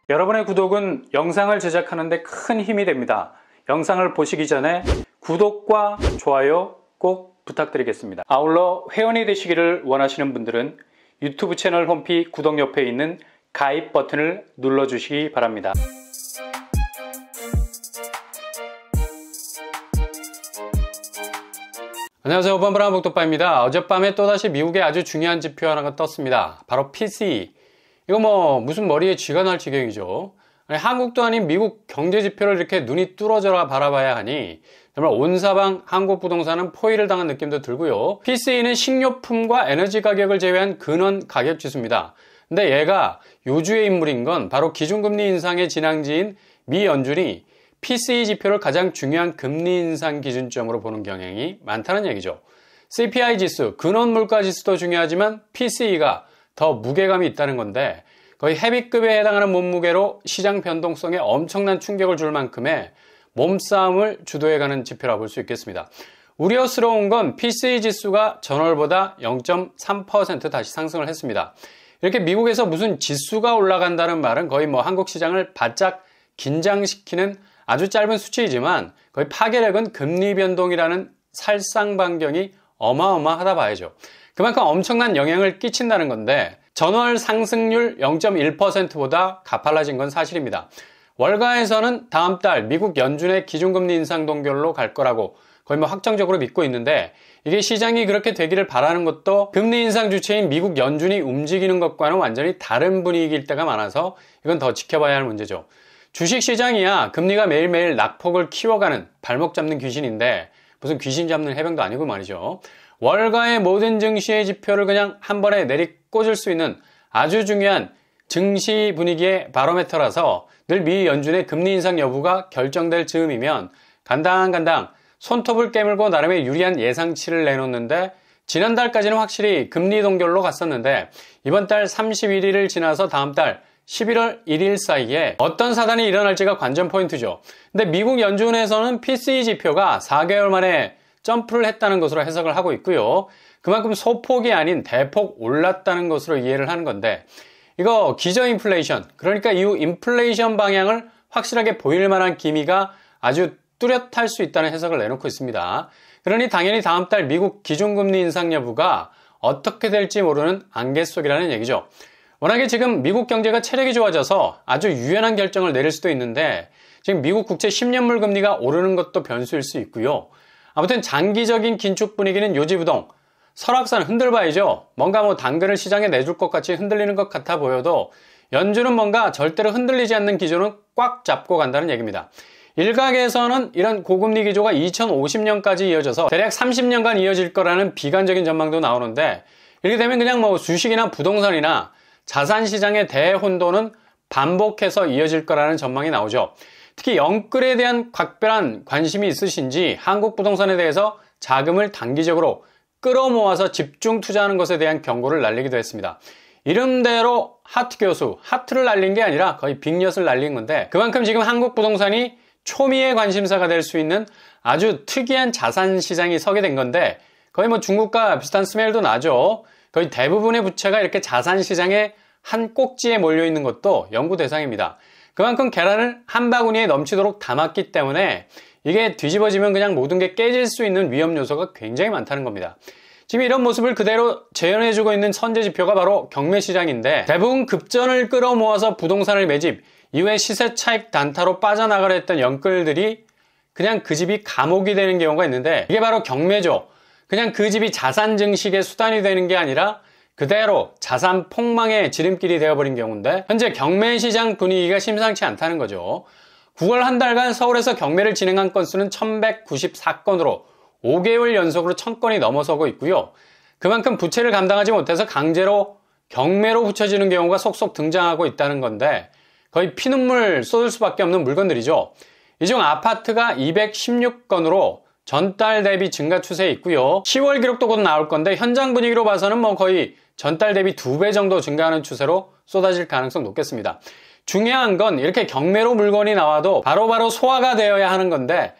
여러분의 구독은 영상을 제작하는 데 큰 힘이 됩니다. 영상을 보시기 전에 구독과 좋아요 꼭 부탁드리겠습니다. 아울러 회원이 되시기를 원하시는 분들은 유튜브 채널 홈피 구독 옆에 있는 가입 버튼을 눌러주시기 바랍니다. 안녕하세요. 오반브라운 복덕바입니다. 어젯밤에 또다시 미국의 아주 중요한 지표 하나가 떴습니다. 바로 PCE. 이거 무슨 머리에 쥐가 날 지경이죠. 아니, 한국도 아닌 미국 경제 지표를 이렇게 눈이 뚫어져라 바라봐야 하니 정말 온 사방 한국 부동산은 포위를 당한 느낌도 들고요. PCE는 식료품과 에너지 가격을 제외한 근원 가격 지수입니다. 근데 얘가 요주의 인물인 건 바로 기준금리 인상의 진앙지인 미 연준이 PCE 지표를 가장 중요한 금리 인상 기준점으로 보는 경향이 많다는 얘기죠. CPI 지수, 근원 물가 지수도 중요하지만 PCE가 더 무게감이 있다는 건데 거의 헤비급에 해당하는 몸무게로 시장 변동성에 엄청난 충격을 줄 만큼의 몸싸움을 주도해가는 지표라 볼 수 있겠습니다. 우려스러운 건 PCE 지수가 전월보다 0.3% 다시 상승을 했습니다. 이렇게 미국에서 무슨 지수가 올라간다는 말은 거의 한국 시장을 바짝 긴장시키는 아주 짧은 수치이지만 거의 파괴력은 금리 변동이라는 살상반경이 어마어마하다 봐야죠. 그만큼 엄청난 영향을 끼친다는 건데 전월 상승률 0.1%보다 가팔라진 건 사실입니다. 월가에서는 다음 달 미국 연준의 기준금리 인상 동결로 갈 거라고 거의 확정적으로 믿고 있는데 이게 시장이 그렇게 되기를 바라는 것도 금리 인상 주체인 미국 연준이 움직이는 것과는 완전히 다른 분위기일 때가 많아서 이건 더 지켜봐야 할 문제죠. 주식시장이야 금리가 매일매일 낙폭을 키워가는 발목 잡는 귀신인데 무슨 귀신 잡는 해병도 아니고 말이죠. 월가의 모든 증시의 지표를 그냥 한 번에 내리꽂을 수 있는 아주 중요한 증시 분위기의 바로메터라서 늘 미 연준의 금리 인상 여부가 결정될 즈음이면 간당간당 손톱을 깨물고 나름의 유리한 예상치를 내놓는데 지난달까지는 확실히 금리 동결로 갔었는데 이번 달 31일을 지나서 다음 달 11월 1일 사이에 어떤 사단이 일어날지가 관전 포인트죠. 근데 미국 연준에서는 PCE 지표가 4개월 만에 점프를 했다는 것으로 해석을 하고 있고요. 그만큼 소폭이 아닌 대폭 올랐다는 것으로 이해를 하는 건데 이거 기저 인플레이션, 그러니까 이후 인플레이션 방향을 확실하게 보일 만한 기미가 아주 뚜렷할 수 있다는 해석을 내놓고 있습니다. 그러니 당연히 다음 달 미국 기준금리 인상 여부가 어떻게 될지 모르는 안개 속이라는 얘기죠. 워낙에 지금 미국 경제가 체력이 좋아져서 아주 유연한 결정을 내릴 수도 있는데 지금 미국 국채 10년물 금리가 오르는 것도 변수일 수 있고요. 아무튼 장기적인 긴축 분위기는 요지부동. 설악산 흔들봐야죠. 뭔가 당근을 시장에 내줄 것 같이 흔들리는 것 같아 보여도 연준은 뭔가 절대로 흔들리지 않는 기조는 꽉 잡고 간다는 얘기입니다. 일각에서는 이런 고금리 기조가 2050년까지 이어져서 대략 30년간 이어질 거라는 비관적인 전망도 나오는데 이렇게 되면 그냥 주식이나 부동산이나 자산시장의 대혼돈은 반복해서 이어질 거라는 전망이 나오죠. 특히 영끌에 대한 각별한 관심이 있으신지 한국 부동산에 대해서 자금을 단기적으로 끌어모아서 집중 투자하는 것에 대한 경고를 날리기도 했습니다. 이름대로 하트 교수, 하트를 날린 게 아니라 거의 빅엿을 날린 건데 그만큼 지금 한국 부동산이 초미의 관심사가 될 수 있는 아주 특이한 자산 시장이 서게 된 건데 거의 중국과 비슷한 스멜도 나죠. 거의 대부분의 부채가 이렇게 자산 시장의 한 꼭지에 몰려 있는 것도 연구 대상입니다. 그만큼 계란을 한 바구니에 넘치도록 담았기 때문에 이게 뒤집어지면 그냥 모든 게 깨질 수 있는 위험 요소가 굉장히 많다는 겁니다. 지금 이런 모습을 그대로 재현해주고 있는 선제 지표가 바로 경매 시장인데 대부분 급전을 끌어모아서 부동산을 매집, 이후에 시세 차익 단타로 빠져나가려 했던 영끌들이 그냥 그 집이 감옥이 되는 경우가 있는데 이게 바로 경매죠. 그냥 그 집이 자산 증식의 수단이 되는 게 아니라 그대로 자산 폭망의 지름길이 되어버린 경우인데 현재 경매 시장 분위기가 심상치 않다는 거죠. 9월 한 달간 서울에서 경매를 진행한 건수는 1194건으로 5개월 연속으로 1000건이 넘어서고 있고요. 그만큼 부채를 감당하지 못해서 강제로 경매로 붙여지는 경우가 속속 등장하고 있다는 건데 거의 피눈물 쏟을 수밖에 없는 물건들이죠. 이 중 아파트가 216건으로 전달 대비 증가 추세에 있고요. 10월 기록도 곧 나올 건데 현장 분위기로 봐서는 거의 전달 대비 2배 정도 증가하는 추세로 쏟아질 가능성 높겠습니다. 중요한 건 이렇게 경매로 물건이 나와도 바로바로 소화가 되어야 하는 건데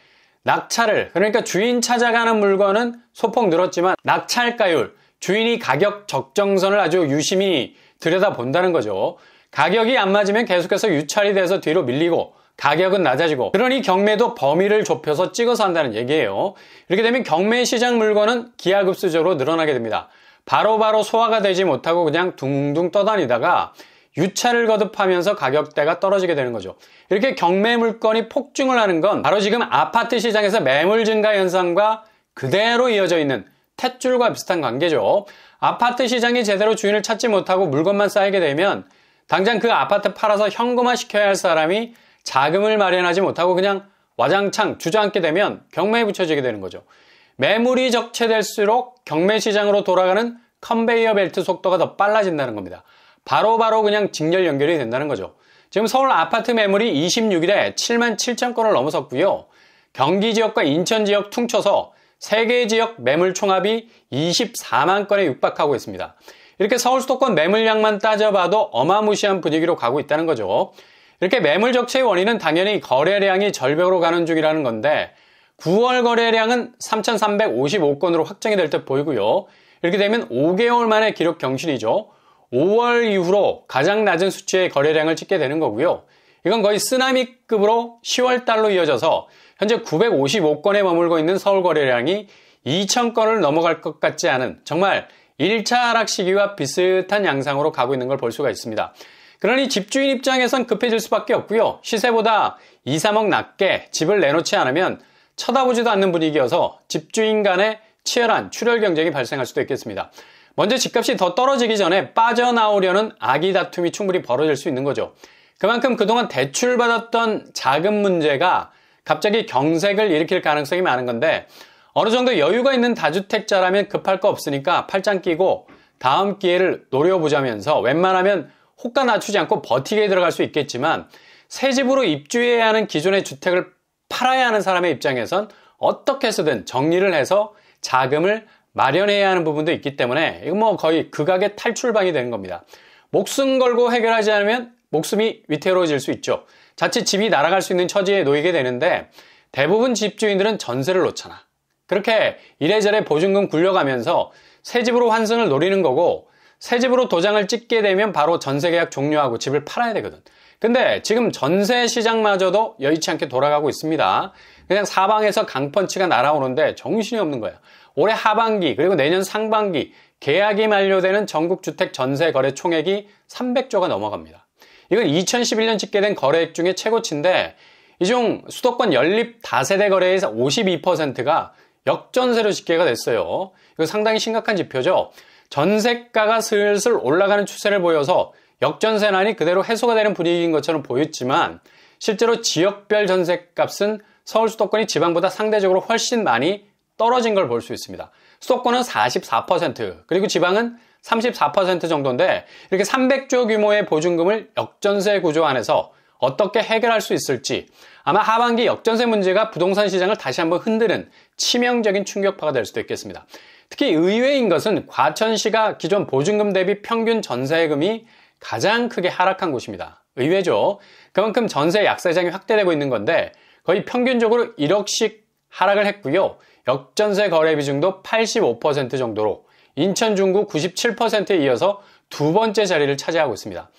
낙찰을, 그러니까 주인 찾아가는 물건은 소폭 늘었지만 낙찰가율, 주인이 가격 적정선을 아주 유심히 들여다본다는 거죠. 가격이 안 맞으면 계속해서 유찰이 돼서 뒤로 밀리고 가격은 낮아지고, 그러니 경매도 범위를 좁혀서 찍어서 한다는 얘기예요. 이렇게 되면 경매 시장 물건은 기하급수적으로 늘어나게 됩니다. 바로바로 소화가 되지 못하고 그냥 둥둥 떠다니다가 유찰을 거듭하면서 가격대가 떨어지게 되는 거죠. 이렇게 경매 물건이 폭증을 하는 건 바로 지금 아파트 시장에서 매물 증가 현상과 그대로 이어져 있는 탯줄과 비슷한 관계죠. 아파트 시장이 제대로 주인을 찾지 못하고 물건만 쌓이게 되면 당장 그 아파트 팔아서 현금화 시켜야 할 사람이 자금을 마련하지 못하고 그냥 와장창 주저앉게 되면 경매에 붙여지게 되는 거죠. 매물이 적체될수록 경매 시장으로 돌아가는 컨베이어 벨트 속도가 더 빨라진다는 겁니다. 바로바로 그냥 직렬 연결이 된다는 거죠. 지금 서울 아파트 매물이 26일에 7만 7천 건을 넘어섰고요. 경기 지역과 인천 지역 퉁쳐서 3개 지역 매물 총합이 24만 건에 육박하고 있습니다. 이렇게 서울 수도권 매물량만 따져봐도 어마무시한 분위기로 가고 있다는 거죠. 이렇게 매물 적체의 원인은 당연히 거래량이 절벽으로 가는 중이라는 건데 9월 거래량은 3,355건으로 확정이 될 듯 보이고요. 이렇게 되면 5개월 만에 기록 경신이죠. 5월 이후로 가장 낮은 수치의 거래량을 찍게 되는 거고요. 이건 거의 쓰나미급으로 10월 달로 이어져서 현재 955건에 머물고 있는 서울 거래량이 2,000건을 넘어갈 것 같지 않은 정말 1차 하락 시기와 비슷한 양상으로 가고 있는 걸 볼 수가 있습니다. 그러니 집주인 입장에선 급해질 수밖에 없고요. 시세보다 2, 3억 낮게 집을 내놓지 않으면 쳐다보지도 않는 분위기여서 집주인 간의 치열한 출혈 경쟁이 발생할 수도 있겠습니다. 먼저 집값이 더 떨어지기 전에 빠져나오려는 아기 다툼이 충분히 벌어질 수 있는 거죠. 그만큼 그동안 대출받았던 자금 문제가 갑자기 경색을 일으킬 가능성이 많은 건데 어느 정도 여유가 있는 다주택자라면 급할 거 없으니까 팔짱 끼고 다음 기회를 노려보자면서 웬만하면 호가 낮추지 않고 버티게 들어갈 수 있겠지만 새 집으로 입주해야 하는 기존의 주택을 팔아야 하는 사람의 입장에선 어떻게 해서든 정리를 해서 자금을 마련해야 하는 부분도 있기 때문에 이건 뭐 거의 극악의 탈출방이 되는 겁니다. 목숨 걸고 해결하지 않으면 목숨이 위태로워질 수 있죠. 자칫 집이 날아갈 수 있는 처지에 놓이게 되는데 대부분 집주인들은 전세를 놓잖아. 그렇게 이래저래 보증금 굴려가면서 새 집으로 환승을 노리는 거고 새 집으로 도장을 찍게 되면 바로 전세계약 종료하고 집을 팔아야 되거든. 근데 지금 전세 시장마저도 여의치 않게 돌아가고 있습니다. 그냥 사방에서 강펀치가 날아오는데 정신이 없는 거야. 올해 하반기 그리고 내년 상반기 계약이 만료되는 전국주택 전세 거래 총액이 300조가 넘어갑니다. 이건 2011년 집계된 거래액 중에 최고치인데 이 중 수도권 연립 다세대 거래에서 52%가 역전세로 집계가 됐어요. 이거 상당히 심각한 지표죠. 전세가가 슬슬 올라가는 추세를 보여서 역전세난이 그대로 해소가 되는 분위기인 것처럼 보였지만 실제로 지역별 전세값은 서울 수도권이 지방보다 상대적으로 훨씬 많이 떨어진 걸 볼 수 있습니다. 수도권은 44% 그리고 지방은 34% 정도인데 이렇게 300조 규모의 보증금을 역전세 구조 안에서 어떻게 해결할 수 있을지 아마 하반기 역전세 문제가 부동산 시장을 다시 한번 흔드는 치명적인 충격파가 될 수도 있겠습니다. 특히 의외인 것은 과천시가 기존 보증금 대비 평균 전세금이 가장 크게 하락한 곳입니다. 의외죠. 그만큼 전세 약세장이 확대되고 있는 건데 거의 평균적으로 1억씩 하락을 했고요. 역전세 거래 비중도 85% 정도로 인천 중구 97%에 이어서 두 번째 자리를 차지하고 있습니다.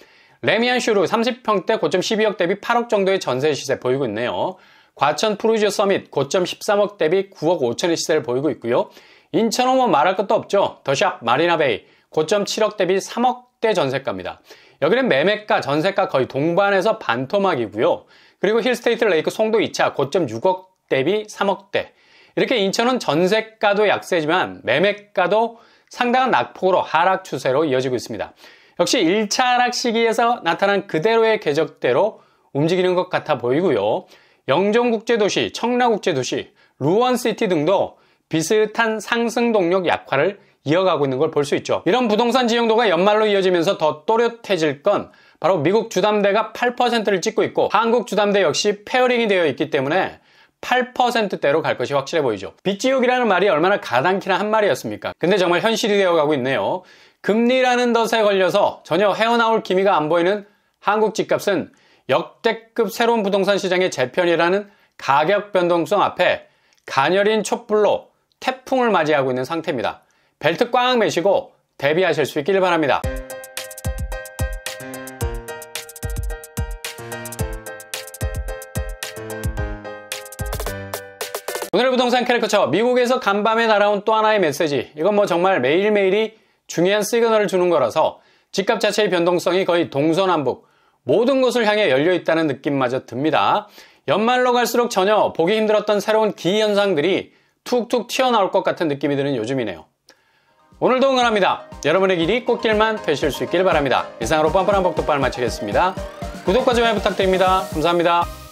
레미안슈루 30평대 고점 12억 대비 8억 정도의 전세 시세 보이고 있네요. 과천 푸르지오 서밋 고점 13억 대비 9억 5천의 시세를 보이고 있고요. 인천은 뭐 말할 것도 없죠. 더샵 마리나베이 고점 7억 대비 3억대 전세가입니다. 여기는 매매가 전세가 거의 동반해서 반토막이고요. 그리고 힐스테이트 레이크 송도 2차 고점 6억 대비 3억대. 이렇게 인천은 전세가도 약세지만 매매가도 상당한 낙폭으로 하락 추세로 이어지고 있습니다. 역시 1차 하락 시기에서 나타난 그대로의 궤적대로 움직이는 것 같아 보이고요. 영종국제도시, 청라국제도시, 루원시티 등도 비슷한 상승 동력 약화를 이어가고 있는 걸 볼 수 있죠. 이런 부동산 지형도가 연말로 이어지면서 더 또렷해질 건 바로 미국 주담대가 8%를 찍고 있고 한국 주담대 역시 페어링이 되어 있기 때문에 8%대로 갈 것이 확실해 보이죠. 빚지옥이라는 말이 얼마나 가당키나 한 말이었습니까? 근데 정말 현실이 되어가고 있네요. 금리라는 덫에 걸려서 전혀 헤어나올 기미가 안 보이는 한국 집값은 역대급 새로운 부동산 시장의 재편이라는 가격 변동성 앞에 가녀린 촛불로 태풍을 맞이하고 있는 상태입니다. 벨트 꽉 매시고 대비하실 수 있기를 바랍니다. 오늘의 부동산 캐릭터처, 미국에서 간밤에 날아온 또 하나의 메시지. 이건 뭐 정말 매일매일이 중요한 시그널을 주는 거라서 집값 자체의 변동성이 거의 동서남북 모든 곳을 향해 열려있다는 느낌마저 듭니다. 연말로 갈수록 전혀 보기 힘들었던 새로운 기현상들이 툭툭 튀어나올 것 같은 느낌이 드는 요즘이네요. 오늘도 응원합니다. 여러분의 길이 꽃길만 되실 수 있길 바랍니다. 이상으로 뻔뻔한 복덕방을 마치겠습니다. 구독과 좋아요 부탁드립니다. 감사합니다.